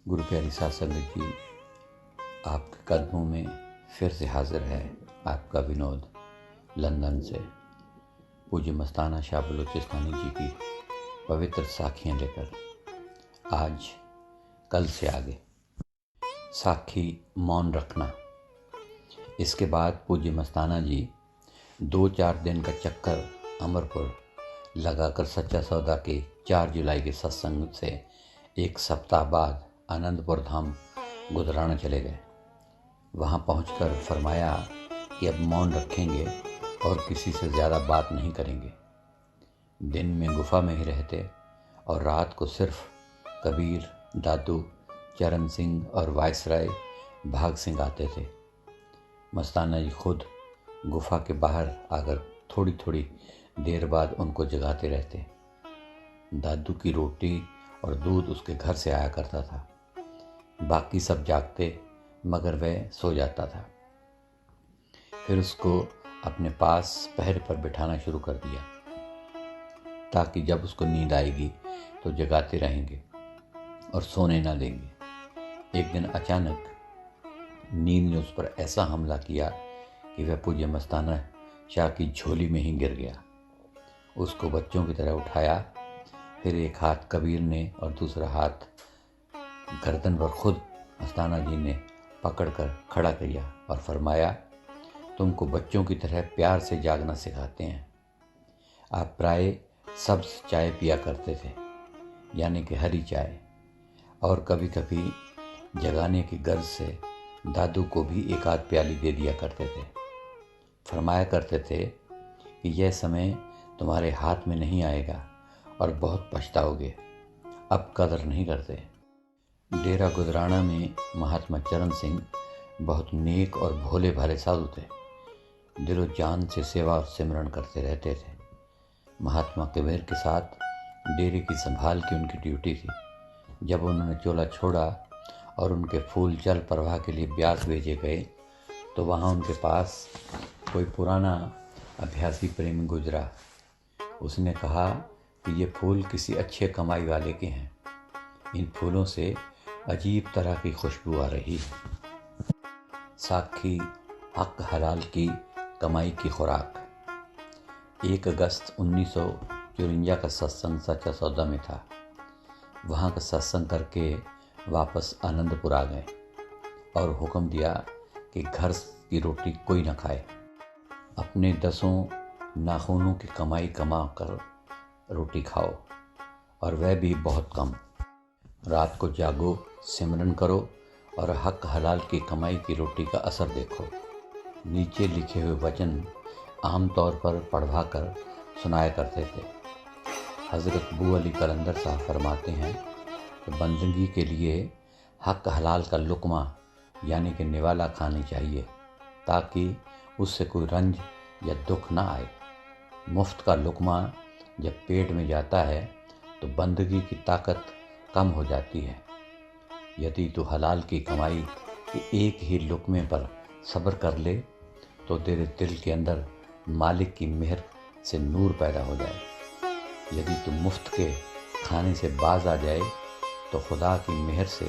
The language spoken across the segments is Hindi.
गुरु प्यारी साध संगत जी, आपके कदमों में फिर से हाजिर है आपका विनोद लंदन से। पूज्य मस्ताना शाह बलूचिस्तानी जी की पवित्र साखियाँ लेकर आज कल से आगे साखी मौन रखना। इसके बाद पूज्य मस्ताना जी 2-4 दिन का चक्कर अमरपुर लगाकर सच्चा सौदा के 4 जुलाई के सत्संग से एक सप्ताह बाद आनंदपुर धाम गुजराना चले गए। वहाँ पहुंचकर फरमाया कि अब मौन रखेंगे और किसी से ज़्यादा बात नहीं करेंगे। दिन में गुफा में ही रहते और रात को सिर्फ कबीर, दादू, चरण सिंह और वायसराय भाग सिंह आते थे। मस्ताना जी खुद गुफा के बाहर आकर थोड़ी थोड़ी देर बाद उनको जगाते रहते। दादू की रोटी और दूध उसके घर से आया करता था। बाकी सब जागते मगर वह सो जाता था। फिर उसको अपने पास पहरे पर बिठाना शुरू कर दिया ताकि जब उसको नींद आएगी तो जगाते रहेंगे और सोने ना देंगे। एक दिन अचानक नींद ने उस पर ऐसा हमला किया कि वह पूज्य मस्ताना शाह की झोली में ही गिर गया। उसको बच्चों की तरह उठाया, फिर एक हाथ कबीर ने और दूसरा हाथ गर्दन पर खुद मस्ताना जी ने पकड़कर खड़ा किया और फरमाया, तुमको बच्चों की तरह प्यार से जागना सिखाते हैं। आप प्राय सब्ज चाय पिया करते थे, यानी कि हरी चाय, और कभी कभी जगाने की गर्ज से दादू को भी एक आध प्याली दे दिया करते थे। फरमाया करते थे कि यह समय तुम्हारे हाथ में नहीं आएगा और बहुत पछताओगे, अब कदर नहीं करते। डेरा गुजराना में महात्मा चरण सिंह बहुत नेक और भोले भाले साधु थे। दिलो जान से सेवा और सिमरन करते रहते थे। महात्मा कबीर के साथ डेरे की संभाल की उनकी ड्यूटी थी। जब उन्होंने चोला छोड़ा और उनके फूल जल प्रवाह के लिए ब्यास भेजे गए तो वहाँ उनके पास कोई पुराना अभ्यासी प्रेमी गुजरा। उसने कहा कि ये फूल किसी अच्छे कमाई वाले के हैं। इन फूलों से अजीब तरह की खुशबू आ रही है। साखी हक हलाल की कमाई की खुराक। 1 अगस्त 1954 का सत्संग सच्चा सौदा में था। वहाँ का सत्संग करके वापस आनंदपुर आ गए और हुक्म दिया कि घर की रोटी कोई न खाए। अपने 10 नाखूनों की कमाई कमा कर रोटी खाओ, और वह भी बहुत कम। रात को जागो, सिमरन करो और हक हलाल की कमाई की रोटी का असर देखो। नीचे लिखे हुए वचन आमतौर पर पढ़वा कर सुनाया करते थे। हज़रत बू अली कलंदर साहब फरमाते हैं कि बंदगी के लिए हक हलाल का लुकमा यानी कि निवाला खानी चाहिए ताकि उससे कोई रंज या दुख ना आए। मुफ्त का लुकमा जब पेट में जाता है तो बंदगी की ताकत कम हो जाती है। यदि तू हलाल की कमाई के एक ही लुकमे पर सब्र कर ले तो तेरे दिल के अंदर मालिक की मेहर से नूर पैदा हो जाए। यदि तू मुफ्त के खाने से बाज आ जाए तो खुदा की मेहर से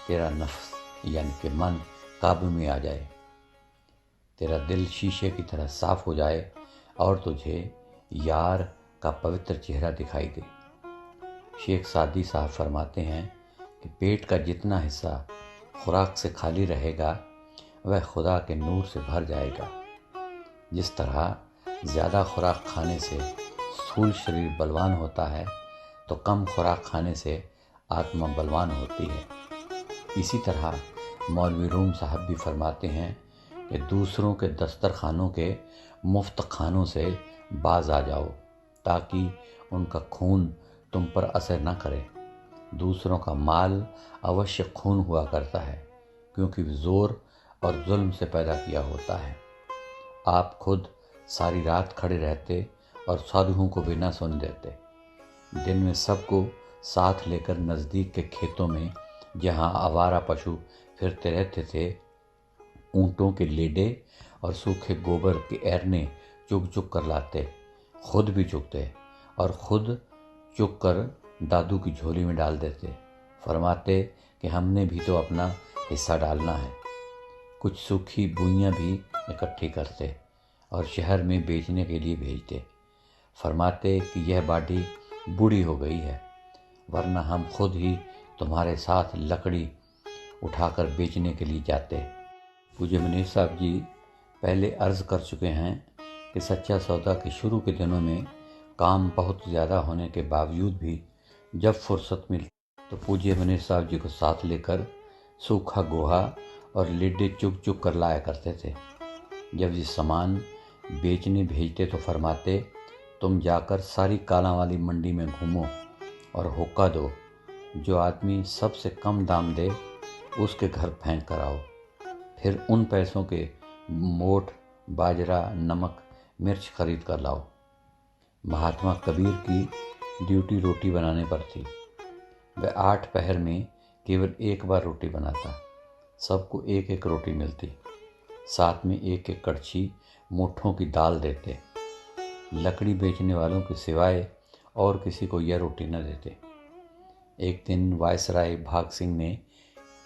तेरा नफ्स यानी कि मन काबू में आ जाए, तेरा दिल शीशे की तरह साफ हो जाए और तुझे यार का पवित्र चेहरा दिखाई दे। शेख सादी साहब फरमाते हैं कि पेट का जितना हिस्सा खुराक से खाली रहेगा वह खुदा के नूर से भर जाएगा। जिस तरह ज़्यादा खुराक खाने से स्थूल शरीर बलवान होता है तो कम खुराक खाने से आत्मा बलवान होती है। इसी तरह मौलवी रूम साहब भी फरमाते हैं कि दूसरों के दस्तरखानों के मुफ्त खानों से बाज आ जाओ ताकि उनका खून तुम पर असर न करे। दूसरों का माल अवश्य खून हुआ करता है क्योंकि जोर और जुल्म से पैदा किया होता है। आप खुद सारी रात खड़े रहते और साधुओं को भी न सोने देते। दिन में सबको साथ लेकर नज़दीक के खेतों में जहाँ आवारा पशु फिरते रहते थे, ऊँटों के लेडे और सूखे गोबर के ऐरने चुग चुग कर लाते, खुद भी चुगते और खुद चुग कर दादू की झोली में डाल देते। फरमाते कि हमने भी तो अपना हिस्सा डालना है। कुछ सूखी बुइयां भी इकट्ठी करते और शहर में बेचने के लिए भेजते। फरमाते कि यह बाडी बूढ़ी हो गई है, वरना हम खुद ही तुम्हारे साथ लकड़ी उठाकर बेचने के लिए जाते। पूज्य मुनीर साहब जी पहले अर्ज़ कर चुके हैं कि सच्चा सौदा के शुरू के दिनों में काम बहुत ज़्यादा होने के बावजूद भी जब फुर्सत मिलती तो पूज्य मुनीर साहब जी को साथ लेकर सूखा गोहा और लिड्डे चुग चुग कर लाया करते थे। जब ये सामान बेचने भेजते तो फरमाते, तुम जाकर सारी काला वाली मंडी में घूमो और हुक्का दो, जो आदमी सबसे कम दाम दे उसके घर फेंक कर आओ। फिर उन पैसों के मोठ बाजरा, नमक, मिर्च खरीद कर लाओ। महात्मा कबीर की ड्यूटी रोटी बनाने पर थी। वह 8 पहर में केवल एक बार रोटी बनाता। सबको एक एक रोटी मिलती। साथ में एक एक कड़छी मुट्ठों की दाल देते। लकड़ी बेचने वालों के सिवाय और किसी को यह रोटी न देते। एक दिन वायसराय भाग सिंह ने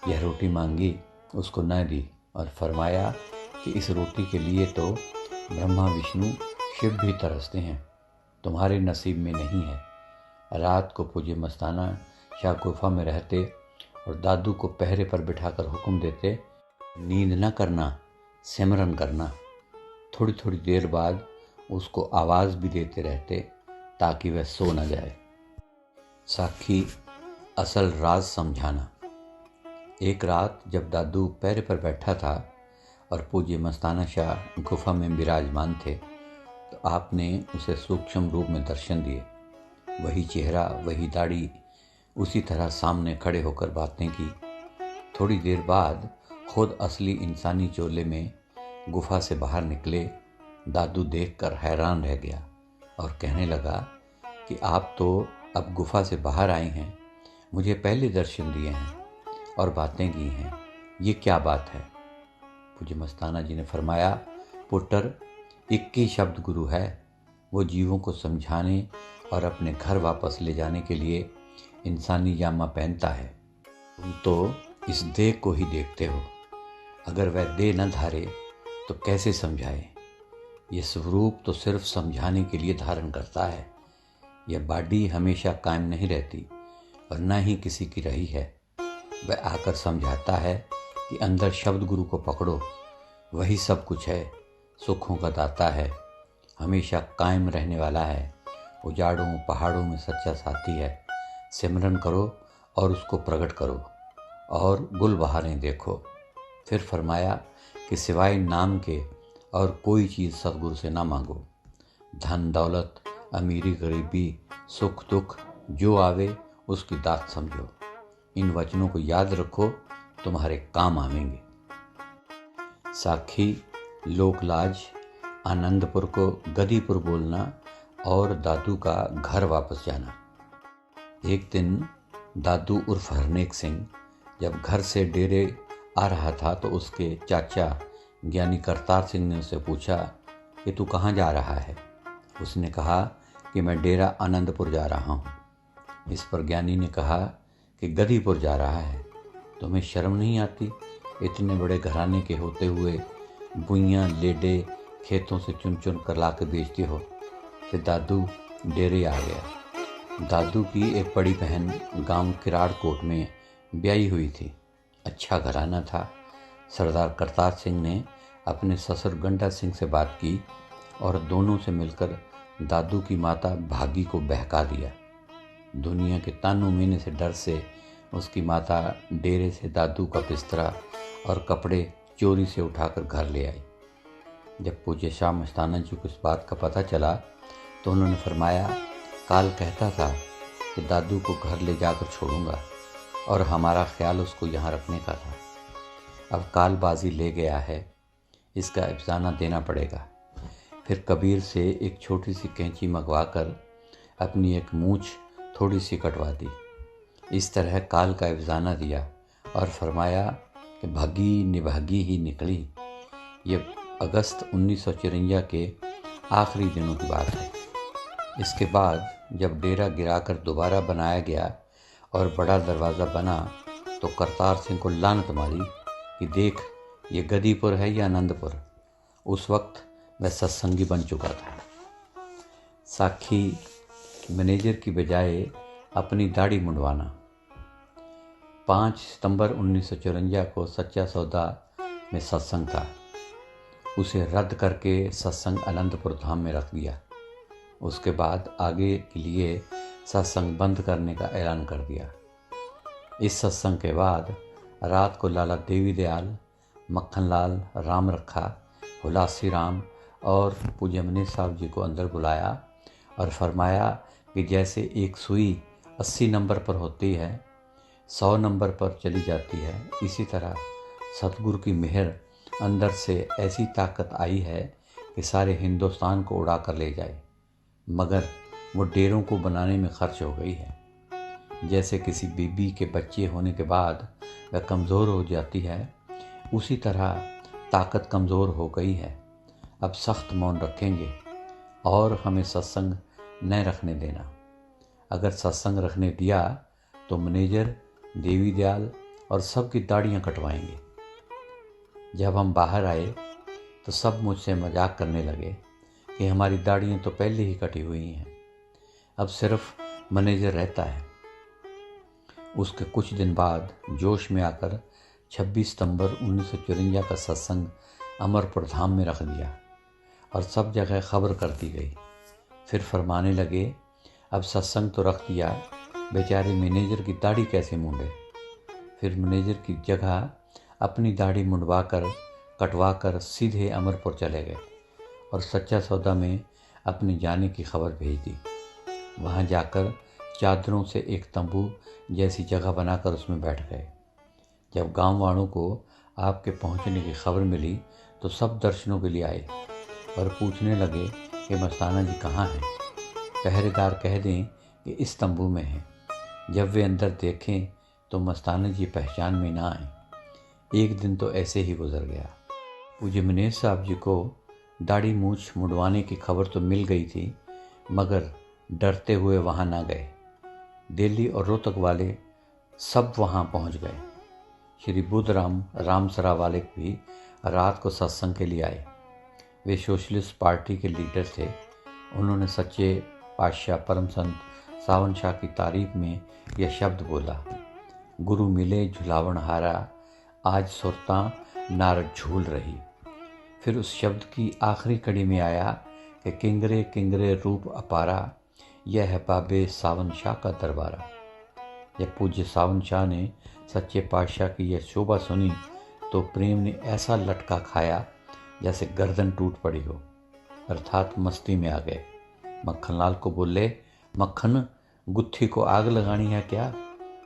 यह रोटी मांगी, उसको न दी और फरमाया कि इस रोटी के लिए तो ब्रह्मा विष्णु शिव भी तरसते हैं, तुम्हारे नसीब में नहीं है। रात को पूज्य मस्ताना शाह गुफा में रहते और दादू को पहरे पर बिठाकर हुक्म देते, नींद न करना, सिमरन करना। थोड़ी थोड़ी देर बाद उसको आवाज़ भी देते रहते ताकि वह सो न जाए। साखी असल राज समझाना। एक रात जब दादू पैरे पर बैठा था और पूज्य मस्ताना शाह गुफा में विराजमान थे तो आपने उसे सूक्ष्म रूप में दर्शन दिए। वही चेहरा, वही दाढ़ी, उसी तरह सामने खड़े होकर बातें की। थोड़ी देर बाद खुद असली इंसानी चोले में गुफा से बाहर निकले। दादू देखकर हैरान रह गया और कहने लगा कि आप तो अब गुफा से बाहर आए हैं, मुझे पहले दर्शन दिए हैं और बातें की हैं, ये क्या बात है? पूज्य मस्ताना जी ने फरमाया, पुत्र, एक ही शब्द गुरु है, वो जीवों को समझाने और अपने घर वापस ले जाने के लिए इंसानी जामा पहनता है। तुम तो इस देह को ही देखते हो, अगर वह देह न धारे तो कैसे समझाए? ये स्वरूप तो सिर्फ समझाने के लिए धारण करता है। यह बाडी हमेशा कायम नहीं रहती और न ही किसी की रही है। वह आकर समझाता है कि अंदर शब्द गुरु को पकड़ो, वही सब कुछ है, सुखों का दाता है, हमेशा कायम रहने वाला है, उजाड़ों पहाड़ों में सच्चा साथी है। सिमरन करो और उसको प्रकट करो और गुलबहारें देखो। फिर फरमाया कि सिवाय नाम के और कोई चीज़ सतगुरु से ना मांगो। धन दौलत, अमीरी गरीबी, सुख दुख जो आवे उसकी दात समझो। इन वचनों को याद रखो, तुम्हारे काम आवेंगे। साखी लोकलाज, आनंदपुर को गदीपुर बोलना और दादू का घर वापस जाना। एक दिन दादू उर्फ हरनेक सिंह जब घर से डेरे आ रहा था तो उसके चाचा ज्ञानी करतार सिंह ने उससे पूछा कि तू कहाँ जा रहा है? उसने कहा कि मैं डेरा आनंदपुर जा रहा हूँ। इस पर ज्ञानी ने कहा कि गदीपुर जा रहा है, तुम्हें शर्म नहीं आती? इतने बड़े घराने के होते हुए बुइयाँ लेडे खेतों से चुन चुन कर ला के बेचते हो। फिर दादू डेरे आ गया। दादू की एक बड़ी बहन गांव किराड़ कोट में ब्याही हुई थी। अच्छा घराना था। सरदार करतार सिंह ने अपने ससुर गंडा सिंह से बात की और दोनों से मिलकर दादू की माता भागी को बहका दिया। दुनिया के तानों मीने से डर से उसकी माता डेरे से दादू का बिस्तरा और कपड़े चोरी से उठाकर घर ले आई। जब पूज्य शाह मस्ताना जी को इस बात का पता चला तो उन्होंने फरमाया, काल कहता था कि दादू को घर ले जाकर छोड़ूंगा और हमारा ख्याल उसको यहाँ रखने का था। अब कालबाजी ले गया है, इसका अफसाना देना पड़ेगा। फिर कबीर से एक छोटी सी कैंची मंगवाकर अपनी एक मूछ थोड़ी सी कटवा दी। इस तरह काल का अफसाना दिया और फरमाया कि भागी निभागी ही निकली। ये अगस्त 1954 के आखिरी दिनों की बात है। इसके बाद जब डेरा गिराकर दोबारा बनाया गया और बड़ा दरवाज़ा बना तो करतार सिंह को लानत मारी कि देख, ये गदीपुर है या आनंदपुर। उस वक्त वह सत्संगी बन चुका था। साखी मैनेजर की बजाय अपनी दाढ़ी मुंडवाना। 5 सितंबर 1954 को सच्चा सौदा में सत्संग था। उसे रद्द करके सत्संग आनंदपुर धाम में रख दिया। उसके बाद आगे के लिए सत्संग बंद करने का ऐलान कर दिया। इस सत्संग के बाद रात को लाला देवी दयाल, मक्खनलाल, राम रखा, हुलासी राम और पूज्य मनीष साहब जी को अंदर बुलाया और फरमाया कि जैसे एक सुई 80 नंबर पर होती है, 100 नंबर पर चली जाती है, इसी तरह सतगुरु की मेहर अंदर से ऐसी ताकत आई है कि सारे हिंदुस्तान को उड़ा कर ले जाए, मगर वो डेरों को बनाने में खर्च हो गई है। जैसे किसी बीबी के बच्चे होने के बाद वह कमज़ोर हो जाती है, उसी तरह ताकत कमज़ोर हो गई है। अब सख्त मौन रखेंगे और हमें सत्संग न रखने देना। अगर सत्संग रखने दिया तो मैनेजर, देवी दयाल और सबकी दाढ़ियाँ कटवाएंगे। जब हम बाहर आए तो सब मुझसे मजाक करने लगे कि हमारी दाढ़ियाँ तो पहले ही कटी हुई हैं, अब सिर्फ मैनेजर रहता है। उसके कुछ दिन बाद जोश में आकर 26 सितंबर 1954 का सत्संग अमरपुर धाम में रख दिया और सब जगह खबर कर दी गई। फिर फरमाने लगे, अब सत्संग तो रख दिया, बेचारे मैनेजर की दाढ़ी कैसे मूंढे। फिर मैनेजर की जगह अपनी दाढ़ी मुंडवा कर कटवा कर सीधे अमरपुर चले गए और सच्चा सौदा में अपने जाने की खबर भेज दी। वहाँ जाकर चादरों से एक तंबू जैसी जगह बनाकर उसमें बैठ गए। जब गांव वालों को आपके पहुंचने की खबर मिली तो सब दर्शनों के लिए आए और पूछने लगे कि मस्ताना जी कहाँ हैं। पहरेदार कह दें कि इस तंबू में हैं। जब वे अंदर देखें तो मस्ताना जी पहचान में ना आए। एक दिन तो ऐसे ही गुजर गया। पूज्य मनीष साहब जी को दाढ़ी मूछ मुंडवाने की खबर तो मिल गई थी, मगर डरते हुए वहाँ ना गए। दिल्ली और रोहतक वाले सब वहाँ पहुँच गए। श्री बुद्धराम रामसरा वाले भी रात को सत्संग के लिए आए। वे सोशलिस्ट पार्टी के लीडर थे। उन्होंने सच्चे पातशाह परम संत सावन शाह की तारीफ में यह शब्द बोला, गुरु मिले झुलावन हारा, आज सुरता नारद झूल रही। फिर उस शब्द की आखिरी कड़ी में आया कि किंगरे किंगरे रूप अपारा, यह है बाबे सावन शाह का दरबारा। जब पूज्य सावन शाह ने सच्चे पातशाह की यह शोभा सुनी तो प्रेम ने ऐसा लटका खाया जैसे गर्दन टूट पड़ी हो, अर्थात मस्ती में आ गए। मक्खनलाल को बोले, मक्खन, गुत्थी को आग लगानी है क्या?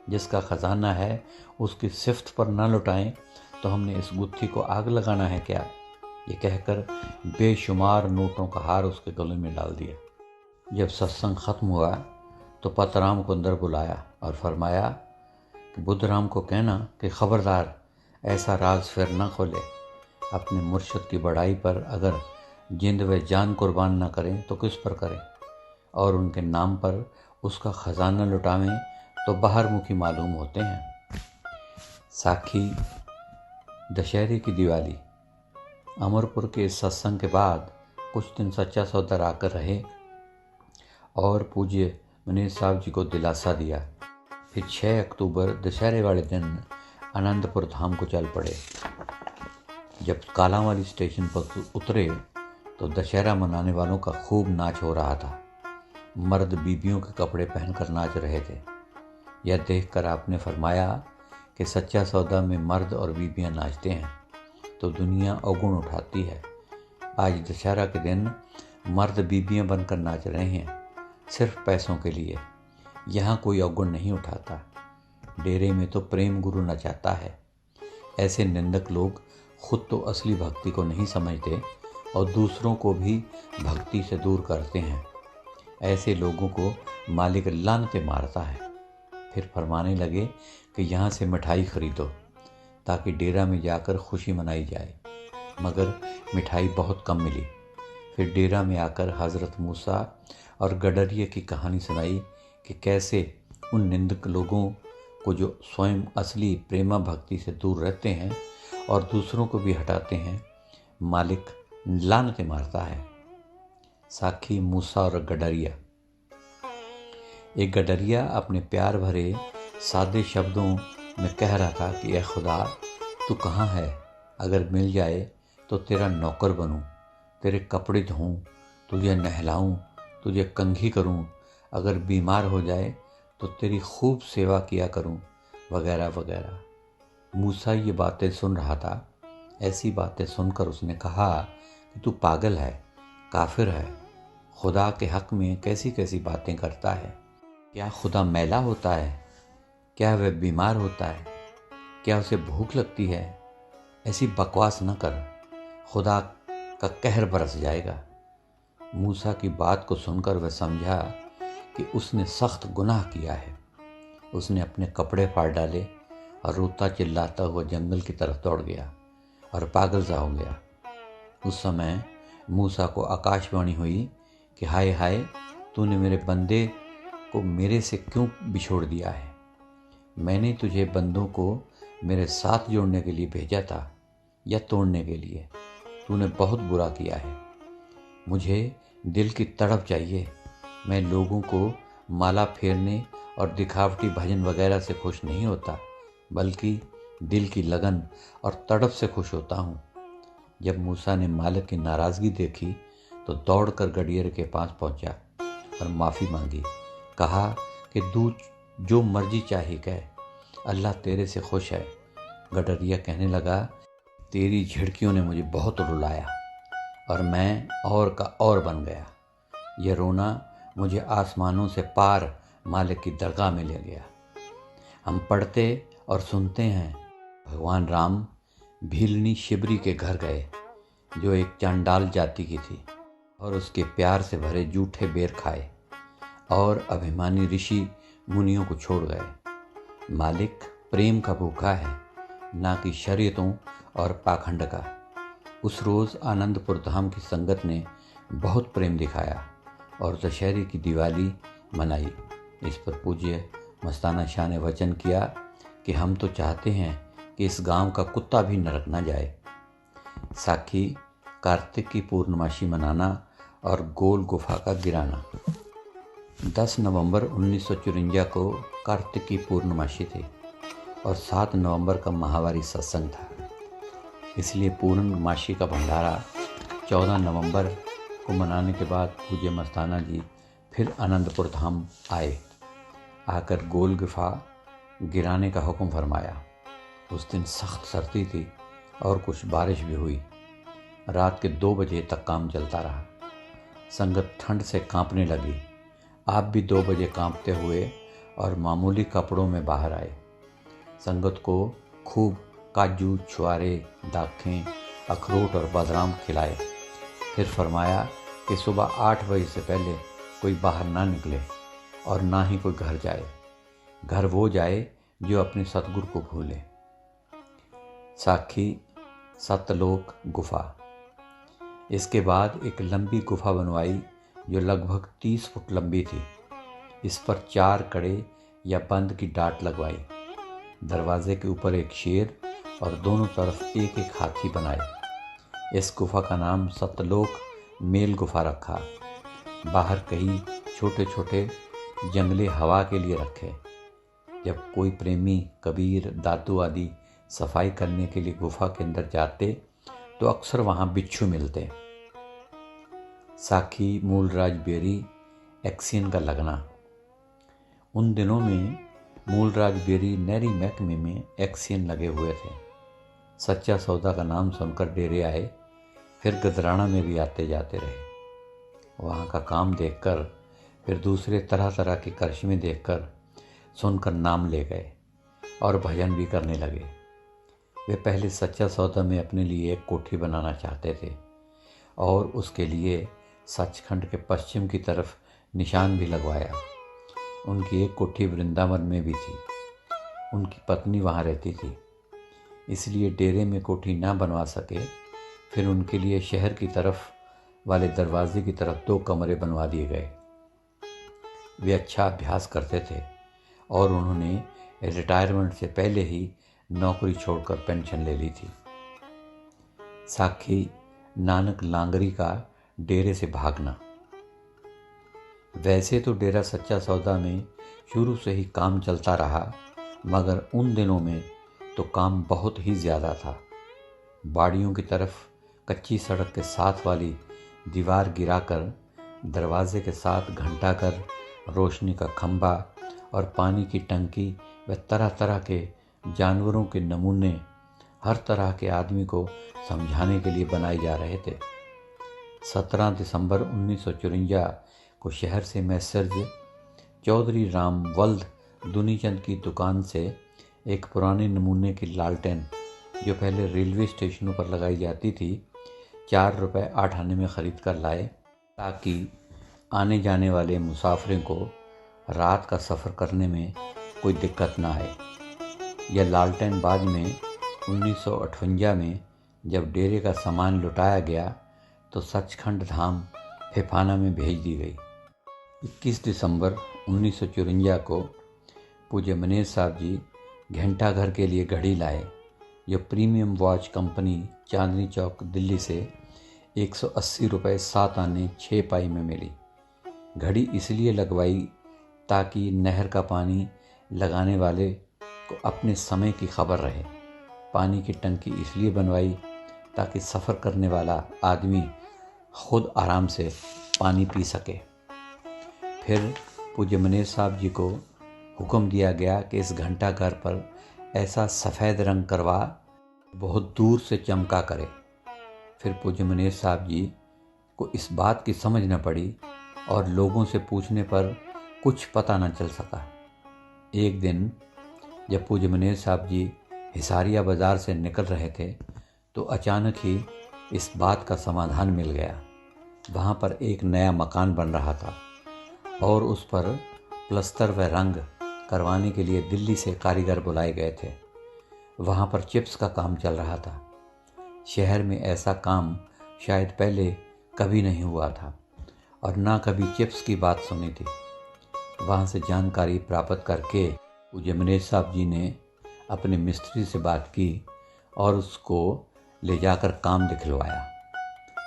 जिसका खजाना है उसकी सिफ्त पर न लुटाएं तो हमने इस गुत्थी को आग लगाना है क्या? ये कहकर बेशुमार नोटों का हार उसके गले में डाल दिया। जब सत्संग खत्म हुआ तो पतराम को अंदर बुलाया और फरमाया कि बुद्धराम को कहना कि खबरदार ऐसा राज फिर न खोले। अपने मुर्शिद की बड़ाई पर अगर जिंद व जान कुर्बान न करें तो किस पर करें, और उनके नाम पर उसका खजाना लुटावें तो बाहर मुखी मालूम होते हैं। साखी दशहरे की दिवाली। अमरपुर के इस सत्संग के बाद कुछ दिन सच्चा सौदा आकर रहे और पूज्य मनीष साहब जी को दिलासा दिया। फिर 6 अक्टूबर दशहरे वाले दिन आनंदपुर धाम को चल पड़े। जब कालांवाली स्टेशन पर उतरे तो दशहरा मनाने वालों का खूब नाच हो रहा था। मर्द बीबियों के कपड़े पहनकर नाच रहे थे। यह देखकर आपने फरमाया कि सच्चा सौदा में मर्द और बीबियां नाचते हैं तो दुनिया अवगुण उठाती है। आज दशहरा के दिन मर्द बीबियां बनकर नाच रहे हैं, सिर्फ पैसों के लिए। यहाँ कोई अवगुण नहीं उठाता। डेरे में तो प्रेम गुरु नचाता है। ऐसे निंदक लोग खुद तो असली भक्ति को नहीं समझते और दूसरों को भी भक्ति से दूर करते हैं। ऐसे लोगों को मालिक लानतें मारता है। फिर फरमाने लगे कि यहाँ से मिठाई खरीदो ताकि डेरा में जाकर खुशी मनाई जाए, मगर मिठाई बहुत कम मिली। फिर डेरा में आकर हज़रत मूसा और गडरिये की कहानी सुनाई कि कैसे उन निंदक लोगों को जो स्वयं असली प्रेमा भक्ति से दूर रहते हैं और दूसरों को भी हटाते हैं, मालिक लानतें मारता है। साखी, मूसा और गडरिया। एक गडरिया अपने प्यार भरे सादे शब्दों में कह रहा था कि ए खुदा, तू कहाँ है? अगर मिल जाए तो तेरा नौकर बनूं, तेरे कपड़े धोऊं, तुझे नहलाऊं, तुझे कंघी करूं, अगर बीमार हो जाए तो तेरी खूब सेवा किया करूं, वगैरह वगैरह। मूसा ये बातें सुन रहा था। ऐसी बातें सुनकर उसने कहा कि तू पागल है, काफिर है, खुदा के हक में कैसी कैसी बातें करता है। क्या खुदा मैला होता है? क्या वह बीमार होता है? क्या उसे भूख लगती है? ऐसी बकवास न कर, खुदा का कहर बरस जाएगा। मूसा की बात को सुनकर वह समझा कि उसने सख्त गुनाह किया है। उसने अपने कपड़े फाड़ डाले और रोता चिल्लाता हुआ जंगल की तरफ दौड़ गया और पागल सा हो गया। उस समय मूसा को आकाशवाणी हुई कि हाय हाय, तूने मेरे बंदे को मेरे से क्यों बिछोड़ दिया है? मैंने तुझे बंदों को मेरे साथ जोड़ने के लिए भेजा था या तोड़ने के लिए? तूने बहुत बुरा किया है। मुझे दिल की तड़प चाहिए। मैं लोगों को माला फेरने और दिखावटी भजन वगैरह से खुश नहीं होता, बल्कि दिल की लगन और तड़प से खुश होता हूँ। जब मूसा ने मालिक की नाराज़गी देखी तो दौड़कर गडियर के पास पहुंचा और माफ़ी मांगी। कहा कि तू जो मर्जी चाहे कह, अल्लाह तेरे से खुश है। गडरिया कहने लगा, तेरी झिड़कियों ने मुझे बहुत रुलाया और मैं और का और बन गया। यह रोना मुझे आसमानों से पार मालिक की दरगाह में ले गया। हम पढ़ते और सुनते हैं, भगवान राम भीलनी शिबरी के घर गए, जो एक चांडाल जाति की थी, और उसके प्यार से भरे जूठे बेर खाए और अभिमानी ऋषि मुनियों को छोड़ गए। मालिक प्रेम का भूखा है, ना कि शरीयतों और पाखंड का। उस रोज़ आनंदपुर धाम की संगत ने बहुत प्रेम दिखाया और दशहरे की दिवाली मनाई। इस पर पूज्य मस्ताना शाह ने वचन किया कि हम तो चाहते हैं कि इस गांव का कुत्ता भी नरक न जाए। साखी, कार्तिक की पूर्णमासी मनाना और गोल गुफा का गिराना। 10 नवंबर 1954 को कार्तिक की पूर्णमासी थी और 7 नवंबर का माहवारी सत्संग था। इसलिए पूर्णमासी का भंडारा 14 नवंबर को मनाने के बाद पूज्य मस्ताना जी फिर आनंदपुर धाम आए। आकर गोल गुफा गिराने का हुक्म फरमाया। उस दिन सख्त सर्दी थी और कुछ बारिश भी हुई। रात के 2 बजे तक काम चलता रहा। संगत ठंड से कांपने लगी। आप भी 2 बजे कांपते हुए और मामूली कपड़ों में बाहर आए। संगत को खूब काजू, छुआरे, दाखें, अखरोट और बादाम खिलाए। फिर फरमाया कि सुबह 8 बजे से पहले कोई बाहर ना निकले और ना ही कोई घर जाए। घर वो जाए जो अपने सतगुरु को भूले। साखी, सतलोक गुफा। इसके बाद एक लंबी गुफा बनवाई जो लगभग 30 फुट लंबी थी। इस पर 4 कड़े या बंद की डाट लगवाई। दरवाजे के ऊपर एक शेर और दोनों तरफ एक एक हाथी बनाए। इस गुफा का नाम सतलोक मेल गुफा रखा। बाहर कई छोटे छोटे जंगले हवा के लिए रखे। जब कोई प्रेमी, कबीर, दादू आदि सफाई करने के लिए गुफा के अंदर जाते तो अक्सर वहाँ बिच्छू मिलते। साखी, मूलराज बेरी, एक्सियन का लगना। उन दिनों में मूलराज बेरी नहरी महकमे में एक्सियन लगे हुए थे। सच्चा सौदा का नाम सुनकर डेरे आए, फिर गदराना में भी आते जाते रहे। वहाँ का काम देखकर, फिर दूसरे तरह तरह के करिश्मे देखकर, सुनकर नाम ले गए और भजन भी करने लगे। वे पहले सच्चा सौदा में अपने लिए एक कोठी बनाना चाहते थे और उसके लिए सचखंड के पश्चिम की तरफ निशान भी लगवाया। उनकी एक कोठी वृंदावन में भी थी। उनकी पत्नी वहाँ रहती थी, इसलिए डेरे में कोठी ना बनवा सके। फिर उनके लिए शहर की तरफ वाले दरवाजे की तरफ 2 कमरे बनवा दिए गए। वे अच्छा अभ्यास करते थे और उन्होंने रिटायरमेंट से पहले ही नौकरी छोड़कर पेंशन ले ली थी। साखी नानक लांगरी का डेरे से भागना। वैसे तो डेरा सच्चा सौदा में शुरू से ही काम चलता रहा, मगर उन दिनों में तो काम बहुत ही ज़्यादा था। बाड़ियों की तरफ कच्ची सड़क के साथ वाली दीवार गिराकर, दरवाजे के साथ घंटाघर, रोशनी का खंभा और पानी की टंकी व तरह तरह के जानवरों के नमूने हर तरह के आदमी को समझाने के लिए बनाए जा रहे थे। 17 दिसंबर 1954 को शहर से मैसर्ज चौधरी रामवल्द दुनीचंद की दुकान से एक पुराने नमूने की लालटेन, जो पहले रेलवे स्टेशनों पर लगाई जाती थी, 4 रुपये 8 आने में ख़रीद कर लाए, ताकि आने जाने वाले मुसाफिरों को रात का सफ़र करने में कोई दिक्कत ना आए। यह लालटेन बाद में 1958 में जब डेरे का सामान लुटाया गया तो सचखंड धाम फेफाना में भेज दी गई। 21 दिसंबर 1954 को पूज्य मनेर साहब जी घंटाघर के लिए घड़ी लाए, जो premium watch company Chandni Chowk Delhi से 180 रुपये 7 आने 6 पाई में मिली। घड़ी इसलिए लगवाई ताकि नहर का पानी लगाने वाले को अपने समय की खबर रहे। पानी की टंकी इसलिए बनवाई ताकि सफ़र करने वाला आदमी खुद आराम से पानी पी सके। फिर पूज्य मनेर साहब जी को हुक्म दिया गया कि इस घंटाघर पर ऐसा सफ़ेद रंग करवा बहुत दूर से चमका करे। फिर पूज्य मनेर साहब जी को इस बात की समझ न पड़ी और लोगों से पूछने पर कुछ पता न चल सका। एक दिन जब पूज्य मनेर साहब जी हिसारिया बाज़ार से निकल रहे थे तो अचानक ही इस बात का समाधान मिल गया। वहाँ पर एक नया मकान बन रहा था और उस पर प्लस्तर व रंग करवाने के लिए दिल्ली से कारीगर बुलाए गए थे। वहाँ पर चिप्स का काम चल रहा था। शहर में ऐसा काम शायद पहले कभी नहीं हुआ था और ना कभी चिप्स की बात सुनी थी। वहाँ से जानकारी प्राप्त करके पूज्य मनेर साहब जी ने अपने मिस्त्री से बात की और उसको ले जाकर काम दिखलवाया।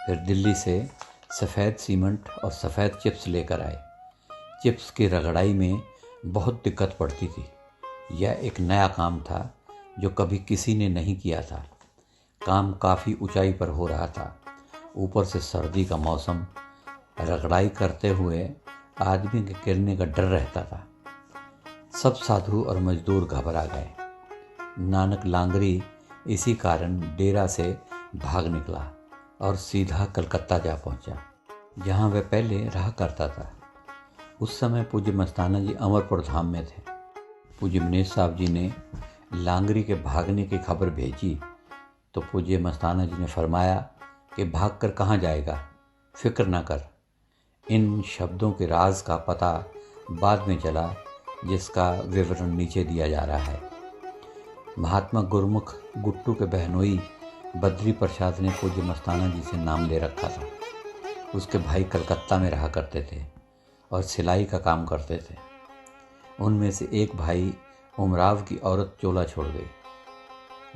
फिर दिल्ली से सफ़ेद सीमेंट और सफ़ेद चिप्स लेकर आए। चिप्स की रगड़ाई में बहुत दिक्कत पड़ती थी। यह एक नया काम था जो कभी किसी ने नहीं किया था। काम काफ़ी ऊंचाई पर हो रहा था, ऊपर से सर्दी का मौसम, रगड़ाई करते हुए आदमी के गिरने का डर रहता था। सब साधु और मजदूर घबरा गए। नानक लांगरी इसी कारण डेरा से भाग निकला और सीधा कलकत्ता जा पहुंचा, जहां वह पहले रहा करता था। उस समय पूज्य मस्ताना जी अमरपुर धाम में थे। पूज्य मनेर साहब जी ने लांगरी के भागने की खबर भेजी तो पूज्य मस्ताना जी ने फरमाया कि भागकर कहाँ जाएगा, फिक्र ना कर। इन शब्दों के राज का पता बाद में चला, जिसका विवरण नीचे दिया जा रहा है। महात्मा गुरमुख गुट्टू के बहनोई बद्री प्रसाद ने पूज्य मस्ताना जी से नाम ले रखा था। उसके भाई कलकत्ता में रहा करते थे और सिलाई का काम करते थे। उनमें से एक भाई उमराव की औरत चोला छोड़ गई।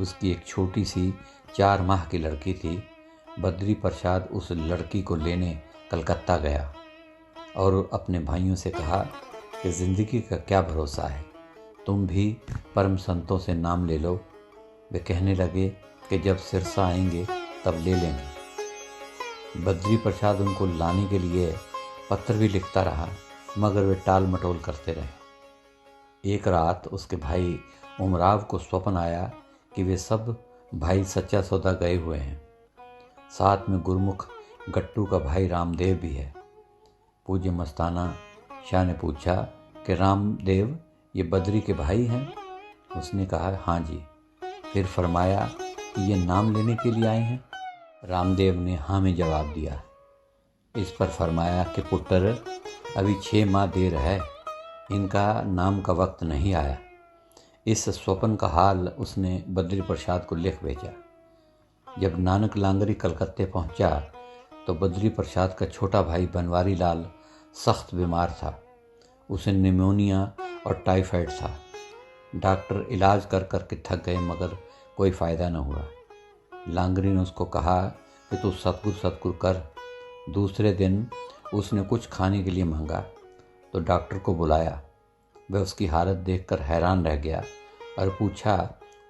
उसकी एक छोटी सी 4 माह की लड़की थी। बद्री प्रसाद उस लड़की को लेने कलकत्ता गया और अपने भाइयों से कहा कि ज़िंदगी का क्या भरोसा है, तुम भी परम संतों से नाम ले लो। वे कहने लगे कि जब सिरसा आएंगे तब ले लेंगे। बद्री प्रसाद उनको लाने के लिए पत्र भी लिखता रहा, मगर वे टाल मटोल करते रहे। एक रात उसके भाई उमराव को स्वप्न आया कि वे सब भाई सच्चा सौदा गए हुए हैं, साथ में गुरमुख गट्टू का भाई रामदेव भी है। पूज्य मस्ताना शाह ने पूछा कि रामदेव ये बद्री के भाई हैं? उसने कहा हाँ जी। फिर फरमाया कि ये नाम लेने के लिए आए हैं? रामदेव ने हाँ में जवाब दिया। इस पर फरमाया कि पुत्र, अभी 6 माह देर है, इनका नाम का वक्त नहीं आया। इस स्वप्न का हाल उसने बद्री प्रसाद को लिख भेजा। जब नानक लांगरी कलकत्ते पहुंचा तो बद्री प्रसाद का छोटा भाई बनवारी लाल सख्त बीमार था। उसे निमोनिया और टाइफाइड था। डॉक्टर इलाज कर कर के थक गए मगर कोई फ़ायदा न हुआ। लांगरी ने उसको कहा कि तू सतगुर कर। दूसरे दिन उसने कुछ खाने के लिए मांगा तो डॉक्टर को बुलाया। वह उसकी हालत देखकर हैरान रह गया और पूछा,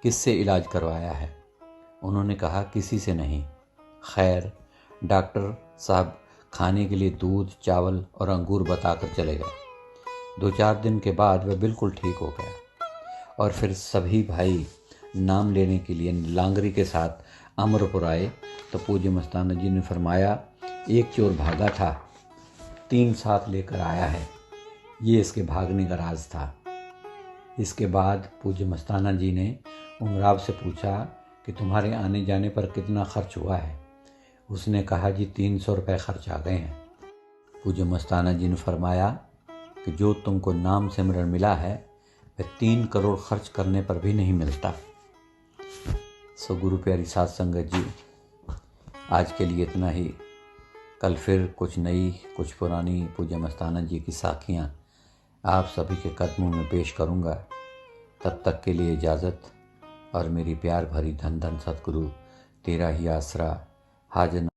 किससे इलाज करवाया है? उन्होंने कहा, किसी से नहीं। खैर, डॉक्टर साहब खाने के लिए दूध, चावल और अंगूर बताकर चले गए। 2-4 दिन के बाद वह बिल्कुल ठीक हो गया और फिर सभी भाई नाम लेने के लिए लांगरी के साथ अमरपुर आए तो पूज्य मस्ताना जी ने फरमाया, एक चोर भागा था, 3 साथ लेकर आया है। ये इसके भागने का राज था। इसके बाद पूज्य मस्ताना जी ने उमराव से पूछा कि तुम्हारे आने जाने पर कितना खर्च हुआ है? उसने कहा, जी 300 रुपये खर्च आ गए हैं। पूज्य मस्ताना जी ने फरमाया कि जो तुमको नाम सिमरन मिला है वह 3 करोड़ खर्च करने पर भी नहीं मिलता। सो गुरु प्यारी साध संगत जी, आज के लिए इतना ही। कल फिर कुछ नई कुछ पुरानी पूज्य मस्ताना जी की साखियाँ आप सभी के कदमों में पेश करूँगा। तब तक के लिए इजाज़त और मेरी प्यार भरी धन धन सतगुरु तेरा ही आसरा हाजन।